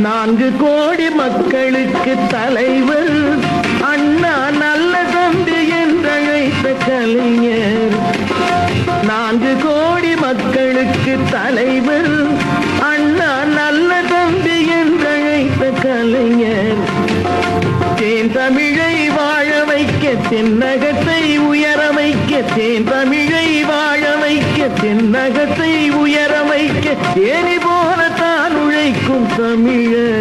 4 கோடி மக்களுக்கு தலைவர் அண்ணா நல்ல தம்பி என்றழைத்த கலைஞர். 4 கோடி மக்களுக்கு தலைவர் அண்ணா நல்ல தம்பி என்றழைத்த கலைஞர். தேன் தமிழை வாழ வைக்க தென்னகத்தை உயர வைக்க, தேன் தமிழை வாழ வைக்க தென்னகத்தை உயர வைக்க, தேனி போல தான் உழைக்கும் தமிழர்.